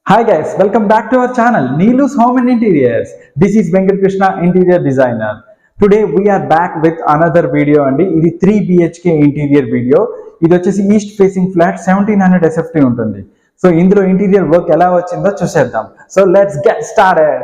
Hi guys, welcome back to our channel Neelu's Home and Interiors. This is Venkat Krishna, interior designer. Today we are back with another video and ఇది 3 BHK interior video. ఇది వచ్చేసి east facing flat 1700 SFT ఉంటుంది. So ఇందులో interior work ఎలా వచ్చిందో చూసేద్దాం. So let's get started.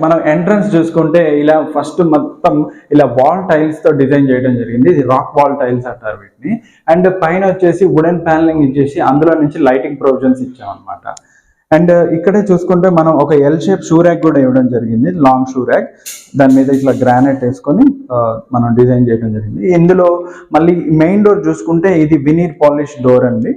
మనం entrance చూసుకుంటే ఇలా ఫస్ట్ మొత్తం ఇలా వాల్ టైల్స్ తో డిజైన్ చేయడం జరిగింది. ఇది రాక్ వాల్ టైల్స్ అంటారు వీటిని. అండ్ పైన వచ్చేసి వుడెన్ ప్యానలింగ్ ఇచ్చేసి అందులో నుంచి లైటింగ్ ప్రొవిజన్స్ ఇచ్చాం అనమాట. అండ్ ఇక్కడే చూసుకుంటే మనం ఒక ఎల్ షేప్ షూ ర్యాక్ కూడా ఇవ్వడం జరిగింది, లాంగ్ షూ ర్యాక్. దాని మీద ఇట్లా గ్రానైట్ వేసుకొని మనం డిజైన్ చేయడం జరిగింది. ఇందులో మళ్ళీ మెయిన్ డోర్ చూసుకుంటే ఇది వినీర్ పాలిష్ డోర్ అండి.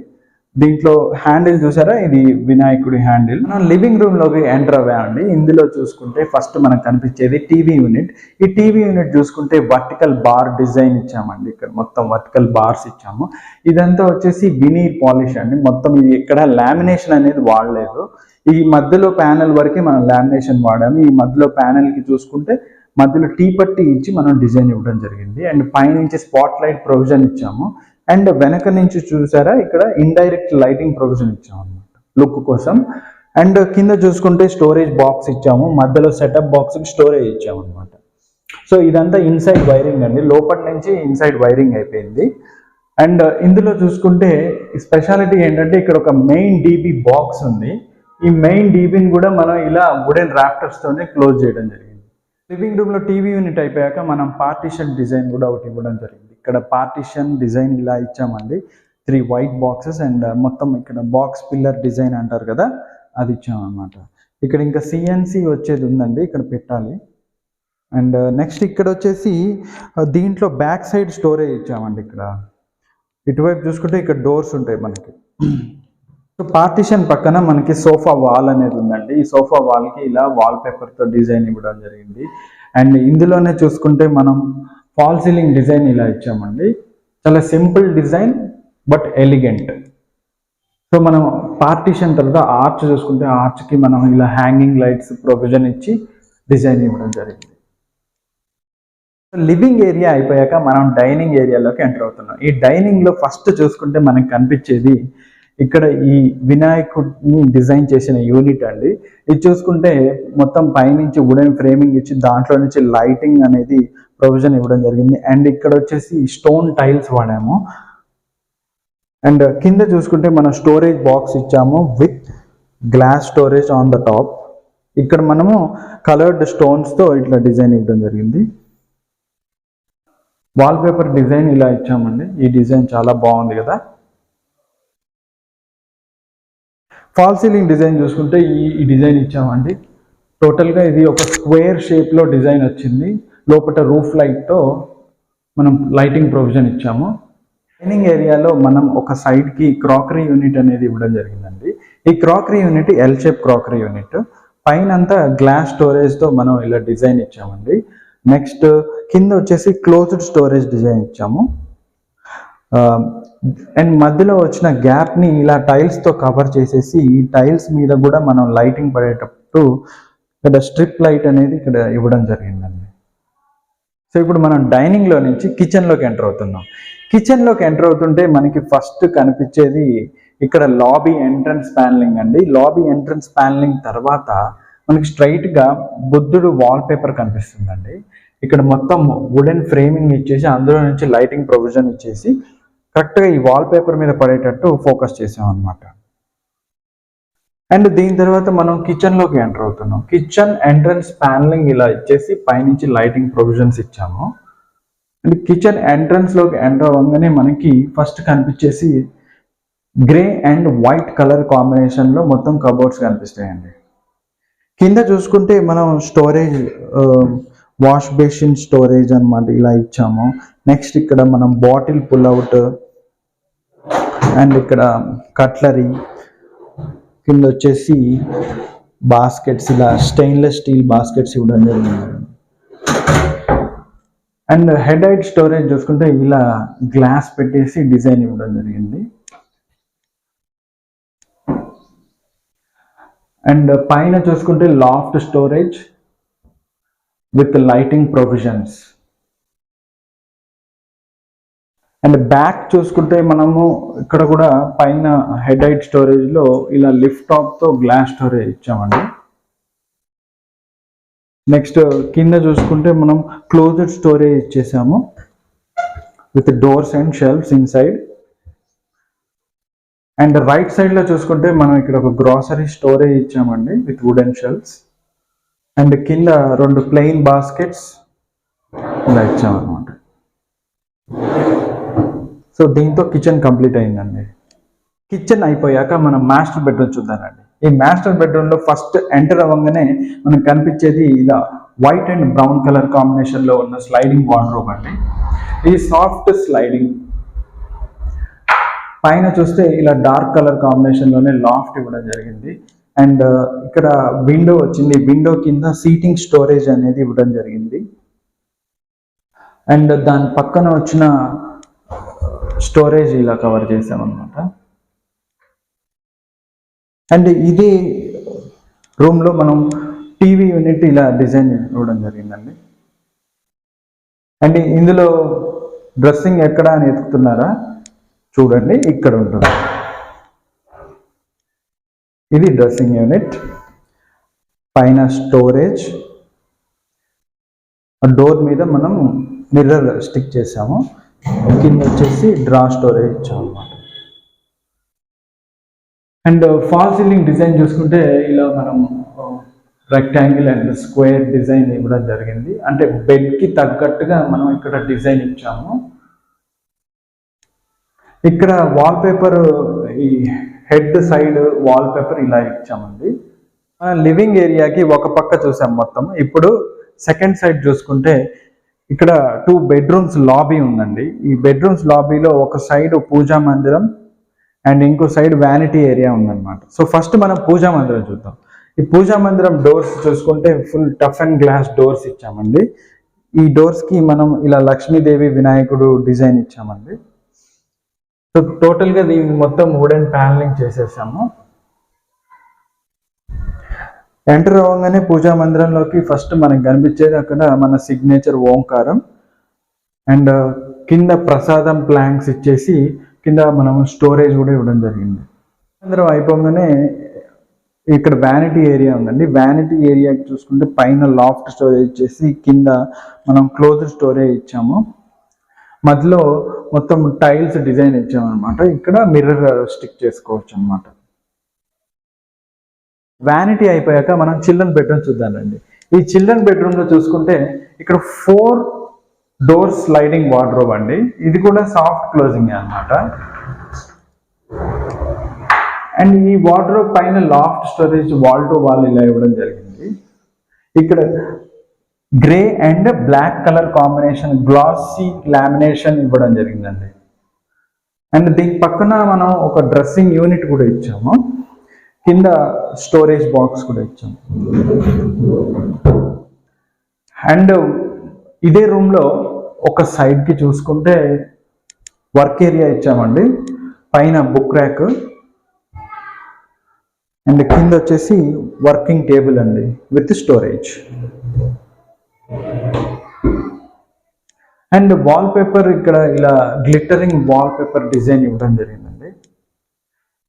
దీంట్లో హ్యాండిల్ చూసారా, ఇది వినాయకుడి హ్యాండిల్. మనం లివింగ్ రూమ్ లోకి ఎంటర్ అవ్వామండి. ఇందులో చూసుకుంటే ఫస్ట్ మనకు కనిపించేది టీవీ యూనిట్. ఈ టీవీ యూనిట్ చూసుకుంటే వర్టికల్ బార్ డిజైన్ ఇచ్చామండి. ఇక్కడ మొత్తం వర్టికల్ బార్స్ ఇచ్చాము. ఇదంతా వచ్చేసి వినీర్ పాలిష్ అండి. మొత్తం ఇది ఇక్కడ లామినేషన్ అనేది వాడలేదు. ఈ మధ్యలో ప్యానెల్ వరకే మనం లామినేషన్ వాడాము. ఈ మధ్యలో ప్యానెల్ కి చూసుకుంటే మధ్యలో టీ పట్టి ఇచ్చి మనం డిజైన్ ఇవ్వడం జరిగింది. అండ్ పైనుంచి స్పాట్ లైట్ ప్రొవిజన్ ఇచ్చాము. అండ్ వెనక నుంచి చూసారా, ఇక్కడ ఇండైరెక్ట్ లైటింగ్ ప్రొవిజన్ ఇచ్చాము అనమాట లుక్ కోసం. అండ్ కింద చూసుకుంటే స్టోరేజ్ బాక్స్ ఇచ్చాము, మధ్యలో సెటప్ బాక్స్ స్టోరేజ్ ఇచ్చాము అనమాట. సో ఇదంతా ఇన్సైడ్ వైరింగ్ అండి, లోపల నుంచి ఇన్సైడ్ వైరింగ్ అయిపోయింది. అండ్ ఇందులో చూసుకుంటే స్పెషాలిటీ ఏంటంటే ఇక్కడ ఒక మెయిన్ డీబీ బాక్స్ ఉంది. ఈ మెయిన్ డీబీని కూడా మనం ఇలా వుడెన్ రాఫ్టర్స్ తోనే క్లోజ్ చేయడం జరిగింది. లివింగ్ రూమ్ లో టీవీ యూనిట్ అయిపోయాక మనం పార్టీషన్ డిజైన్ కూడా ఒకటి ఇవ్వడం జరిగింది. ఇక్కడ పార్టీషన్ డిజైన్ ఇలా ఇచ్చామండి, 3 వైట్ బాక్సెస్. అండ్ మొత్తం ఇక్కడ బాక్స్ పిల్లర్ డిజైన్ అంటారు కదా, అది ఇచ్చామన్నమాట. ఇక్కడ ఇంకా సిఎన్సి వచ్చేది ఉందండి, ఇక్కడ పెట్టాలి. అండ్ నెక్స్ట్ ఇక్కడ వచ్చేసి దీంట్లో బ్యాక్ సైడ్ స్టోరేజ్ ఇచ్చామండి. ఇక్కడ ఇటువైపు చూసుకుంటే ఇక్కడ డోర్స్ ఉంటాయి మనకి. సో పార్టీషన్ పక్కన మనకి సోఫా వాల్ అనేది ఉందండి. ఈ సోఫా వాల్కి ఇలా వాల్ పేపర్తో డిజైన్ ఇవ్వడం జరిగింది. అండ్ ఇందులోనే చూసుకుంటే మనం ఫాల్ సీలింగ్ డిజైన్ ఇలా ఇచ్చామండి. చాలా simple design but elegant. So మనం పార్టీషన్ తర్వాత ఆర్చ్ చూసుకుంటే ఆర్చ్కి మనం ఇలా హ్యాంగింగ్ లైట్స్ ప్రొవిజన్ ఇచ్చి డిజైన్ ఇవ్వడం జరిగింది. లివింగ్ ఏరియా అయిపోయాక మనం డైనింగ్ ఏరియాలోకి ఎంటర్ అవుతున్నాం. ఈ డైనింగ్లో ఫస్ట్ చూసుకుంటే మనకి కనిపించేది ఇక్కడ ఈ వినాయకుడిని డిజైన్ చేసిన యూనిట్ అండి. ఇది చూసుకుంటే మొత్తం పైనుంచి వుడెన్ ఫ్రేమింగ్ ఇచ్చి దాంట్లో నుంచి లైటింగ్ అనేది ప్రొవిజన్ ఇవ్వడం జరిగింది. అండ్ ఇక్కడ వచ్చేసి స్టోన్ టైల్స్ వాడాము. అండ్ కింద చూసుకుంటే మనం స్టోరేజ్ బాక్స్ ఇచ్చాము with glass storage on the top. ఇక్కడ మనము కలర్డ్ స్టోన్స్తో ఇట్లా డిజైన్ ఇవ్వడం జరిగింది. వాల్ పేపర్ డిజైన్ ఇలా ఇచ్చామండి. ఈ డిజైన్ చాలా బాగుంది కదా. ఫాల్ సీలింగ్ డిజైన్ చూసుకుంటే ఈ డిజైన్ ఇచ్చామండి. టోటల్గా ఇది ఒక స్క్వేర్ షేప్లో డిజైన్ వచ్చింది. లోపల రూఫ్ లైట్తో మనం లైటింగ్ ప్రొవిజన్ ఇచ్చాము. డైనింగ్ ఏరియాలో మనం ఒక సైడ్కి క్రాకరీ యూనిట్ అనేది ఇవ్వడం జరిగిందండి. ఈ crockery unit L shape crockery unit. పైన అంతా గ్లాస్ స్టోరేజ్తో మనం ఇలా డిజైన్ ఇచ్చామండి. నెక్స్ట్ కింద వచ్చేసి క్లోజ్డ్ స్టోరేజ్ డిజైన్ ఇచ్చాము. అండ్ మధ్యలో వచ్చిన గ్యాప్ని ఇలా టైల్స్తో కవర్ చేసేసి ఈ టైల్స్ మీద కూడా మనం లైటింగ్ పడేటప్పుడు ఇక్కడ స్ట్రిప్ లైట్ అనేది ఇక్కడ ఇవ్వడం జరిగిందండి. సో ఇప్పుడు మనం డైనింగ్లో నుంచి కిచెన్లోకి ఎంటర్ అవుతున్నాం. కిచెన్లోకి ఎంటర్ అవుతుంటే మనకి ఫస్ట్ కనిపించేది ఇక్కడ లాబీ ఎంట్రన్స్ ప్యానలింగ్ అండి. లాబీ ఎంట్రన్స్ ప్యానలింగ్ తర్వాత మనకి స్ట్రైట్గా బుద్ధుడు వాల్ పేపర్ కనిపిస్తుందండి. ఇక్కడ మొత్తం వుడెన్ ఫ్రేమింగ్ ఇచ్చేసి అందులో నుంచి లైటింగ్ ప్రొవిజన్ ఇచ్చేసి కరెక్ట్గా ఈ వాల్ పేపర్ మీద పడేటట్టు ఫోకస్ చేసాం అనమాట. అండ్ దీని తర్వాత మనం కిచెన్లోకి ఎంటర్ అవుతున్నాం. కిచెన్ ఎంట్రన్స్ ప్యానలింగ్ ఇలా ఇచ్చేసి పైనుంచి లైటింగ్ ప్రొవిజన్స్ ఇచ్చాము. అండ్ కిచెన్ ఎంట్రన్స్లోకి ఎంటర్ అవ్వగానే మనకి ఫస్ట్ కనిపించేసి గ్రే అండ్ వైట్ కలర్ కాంబినేషన్లో మొత్తం కబోర్డ్స్ కనిపిస్తాయండి. కింద చూసుకుంటే మనం స్టోరేజ్ వాష్ బేసిన్ స్టోరేజ్ అనమాట ఇలా ఇచ్చాము. నెక్స్ట్ ఇక్కడ మనం బాటిల్ పుల్అవుట్ అండ్ ఇక్కడ కట్లరీ కింద వచ్చేసి బాస్కెట్స్, ఇలా స్టెయిన్లెస్ స్టీల్ బాస్కెట్స్ ఇవ్వడం జరిగింది. అండ్ హెడ్ హైట్ స్టోరేజ్ చూసుకుంటే ఇలా గ్లాస్ పెట్టేసి డిజైన్ ఇవ్వడం జరిగింది. అండ్ పైన చూసుకుంటే laughed storage with lighting provisions. And back చూసుకుంటే మనము ఇక్కడ కూడా పైన హెడ్ హైట్ స్టోరేజ్ లో ఇలా లిఫ్ట్ టాప్ తో గ్లాస్ స్టోరేజ్ ఇచ్చామండి. నెక్స్ట్ కింద చూసుకుంటే మనం క్లోజ్డ్ స్టోరేజ్ ఇచ్చేసాము with doors and shelves inside. And right side లో చూసుకుంటే మనం ఇక్కడ ఒక గ్రాసరీ స్టోరేజ్ ఇచ్చామండి విత్ వుడెన్ షెల్ఫ్స్. అండ్ కింద 2 ప్లెయిన్ బాస్కెట్స్ ఇలా ఇచ్చామన్నమాట. సో దీంతో కిచెన్ కంప్లీట్ అయిందండి. కిచెన్ అయిపోయాక మనం మాస్టర్ బెడ్రూమ్ చూద్దామండి. ఈ మాస్టర్ బెడ్రూమ్ లో ఫస్ట్ ఎంటర్ అవ్వగానే మనకు కనిపించేది ఇలా white and brown colour combination లో ఉన్న స్లైడింగ్ వార్డ్రోబ్ అండి. ఈ సాఫ్ట్ స్లైడింగ్ పైన చూస్తే ఇలా డార్క్ కలర్ కాంబినేషన్ లోనే లాఫ్ట్ ఇవ్వడం జరిగింది. అండ్ ఇక్కడ విండో వచ్చింది. విండో కింద సీటింగ్ స్టోరేజ్ అనేది ఇవ్వడం జరిగింది. అండ్ దాని పక్కన వచ్చిన స్టోరేజ్ ఇలా కవర్ చేసామన్నమాట. అండ్ ఇది రూమ్ లో మనం టీవీ యూనిట్ ఇలా డిజైన్ ఇవ్వడం జరిగిందండి. అండ్ ఇందులో డ్రెస్సింగ్ ఎక్కడ అని ఎత్తుకుతున్నారా, చూడండి ఇక్కడ ఉంటుంది. ఇది డ్రెస్సింగ్ యూనిట్. పైన స్టోరేజ్, డోర్ మీద మనం మిర్రర్ స్టిక్ చేసాము. కింద వచ్చేసి డ్రా స్టోరేజ్ ఇచ్చాము అన్నమాట. అండ్ ఫాల్ సీలింగ్ డిజైన్ చూసుకుంటే ఇలా మనం రెక్టాంగిల్ అండ్ స్క్వేర్ డిజైన్ ఇవ్వడం జరిగింది. అంటే బెడ్ కి తగ్గట్టుగా మనం ఇక్కడ డిజైన్ ఇచ్చాము. ఇక్కడ వాల్ పేపర్, ఈ హెడ్ సైడ్ వాల్ పేపర్ ఇలా ఇచ్చామండి. లివింగ్ ఏరియాకి ఒక పక్క చూసాం మొత్తం. ఇప్పుడు సెకండ్ సైడ్ చూసుకుంటే ఇక్కడ 2 బెడ్రూమ్స్ లాబీ ఉందండి. ఈ బెడ్రూమ్స్ లాబీలో ఒక సైడ్ పూజా మందిరం అండ్ ఇంకో సైడ్ వ్యానిటీ ఏరియా ఉందన్నమాట. సో ఫస్ట్ మనం పూజా మందిరం చూద్దాం. ఈ పూజా మందిరం డోర్స్ చూసుకుంటే full tough and glass doors ఇచ్చామండి. ఈ డోర్స్ కి మనం ఇలా లక్ష్మీదేవి వినాయకుడు డిజైన్ ఇచ్చామండి. సో టోటల్ గా దీన్ని మొత్తం వుడెన్ ప్యానలింగ్ చేసేసాము. ఎంటర్ అవ్వగానే పూజా మందిరంలోకి ఫస్ట్ మనకు కనిపించేది అక్కడ మన సిగ్నేచర్ ఓంకారం. అండ్ కింద ప్రసాదం ప్లాంక్స్ ఇచ్చేసి కింద మనం స్టోరేజ్ కూడా ఇవ్వడం జరిగింది. మందిరం అయిపోగానే ఇక్కడ వ్యానిటీ ఏరియా ఉందండి. వ్యానిటీ ఏరియాకి చూసుకుంటే పైన లాఫ్ట్ స్టోరేజ్ ఇచ్చేసి కింద మనం క్లోజ్డ్ స్టోరేజ్ ఇచ్చాము. మధ్యలో మొత్తం టైల్స్ డిజైన్ ఇచ్చామన్నమాట. ఇక్కడ మిర్రర్ స్టిక్ చేసుకోవచ్చు అన్నమాట. వ్యానిటీ అయిపోయాక మనం చిల్డ్రన్ బెడ్రూమ్ చూద్దామండి. ఈ చిల్డ్రన్ బెడ్రూమ్ లో చూసుకుంటే ఇక్కడ 4 డోర్ స్లైడింగ్ వార్డ్రోబ్ అండి. ఇది కూడా సాఫ్ట్ క్లోజింగ్ అన్నమాట. అండ్ ఈ వార్డ్రోబ్ పైన loft storage wall to wall ఇలా ఇవ్వడం జరిగింది. ఇక్కడ grey and black colour combination glossy lamination ఇవ్వడం జరిగిందండి. అండ్ దీని పక్కన మనం ఒక డ్రెస్సింగ్ యూనిట్ కూడా ఇచ్చాము. కింద స్టోరేజ్ బాక్స్ కూడా ఇచ్చాము. అండ్ ఇదే రూమ్ లో ఒక సైడ్ కి చూసుకుంటే వర్క్ ఏరియా ఇచ్చామండి. పైన బుక్ ర్యాక్ అండ్ కింద వచ్చేసి వర్కింగ్ టేబుల్ అండి with storage. And wall paper ఇక్కడ ఇలా గ్లిటరింగ్ వాల్ పేపర్ డిజైన్ ఇవ్వడం జరిగిందండి.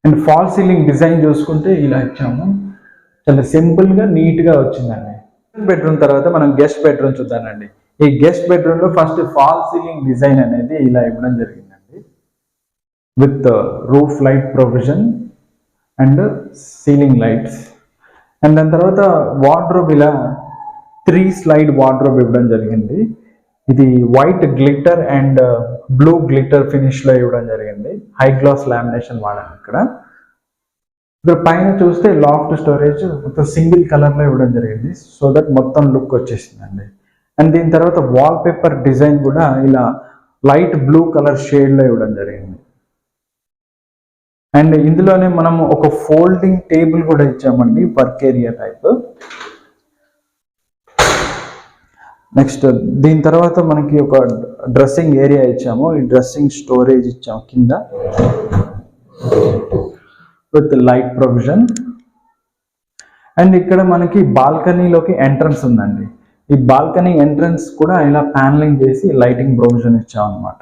అండ్ ఫాల్ సీలింగ్ డిజైన్ చూసుకుంటే ఇలా ఇచ్చాము. చాలా సింపుల్ గా నీట్ గా వచ్చిందండి. బెడ్రూమ్ తర్వాత మనం గెస్ట్ బెడ్రూమ్ చూద్దామండి. ఈ గెస్ట్ బెడ్రూమ్ లో ఫస్ట్ ఫాల్ సీలింగ్ డిజైన్ అనేది ఇలా ఇవ్వడం జరిగిందండి with roof light provision and ceiling lights. And దాని తర్వాత వార్డ్రోబ్ ఇలా 3 స్లైడ్ వార్డ్రోబ్ ఇవ్వడం జరిగింది. ఇది white glitter and blue glitter finish లో ఇవ్వడం జరిగింది. హై గ్లాస్ లామినేషన్ వాడాను ఇక్కడ. పైన చూస్తే లాఫ్ట్ స్టోరేజ్ మొత్తం సింగిల్ కలర్ లో ఇవ్వడం జరిగింది. సో దట్ మొత్తం లుక్ వచ్చేసిందండి. అండ్ దీని తర్వాత వాల్ పేపర్ డిజైన్ కూడా ఇలా లైట్ బ్లూ కలర్ షేడ్ లో ఇవ్వడం జరిగింది. అండ్ ఇందులోనే మనం ఒక ఫోల్డింగ్ టేబుల్ కూడా ఇచ్చామండి, వర్క్ ఏరియా టైప్. నెక్స్ట్ దీని తర్వాత మనకి ఒక డ్రెస్సింగ్ ఏరియా ఇచ్చాము, ఈ డ్రెస్సింగ్ స్టోరేజ్ ఇచ్చాము కింద విత్ లైట్ ప్రొవిజన్. అండ్ ఇక్కడ మనకి బాల్కనీలోకి ఎంట్రన్స్ ఉందండి. ఈ బాల్కనీ ఎంట్రన్స్ కూడా ఇలా ప్యానలింగ్ చేసి లైటింగ్ ప్రొవిజన్ ఇచ్చాం అనమాట.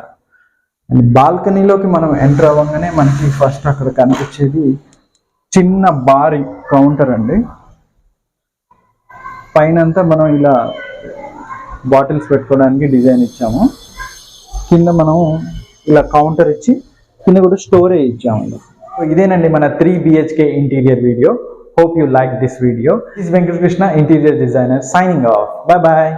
అండ్ బాల్కనీలోకి మనం ఎంటర్ అవ్వగానే మనకి ఫస్ట్ అక్కడ కనిపించేది చిన్న బార్ కౌంటర్ అండి. పైనంతా మనం ఇలా బాటిల్స్ పెట్టుకోవడానికి డిజైన్ ఇచ్చాము, కింద మనం ఇలా కౌంటర్ ఇచ్చి కింద కూడా స్టోరేజ్ ఇచ్చాము. ఇదేనండి మన 3 BHK interior video. Hope you like this video. This is Venkat Krishna, interior designer, signing off. Bye bye.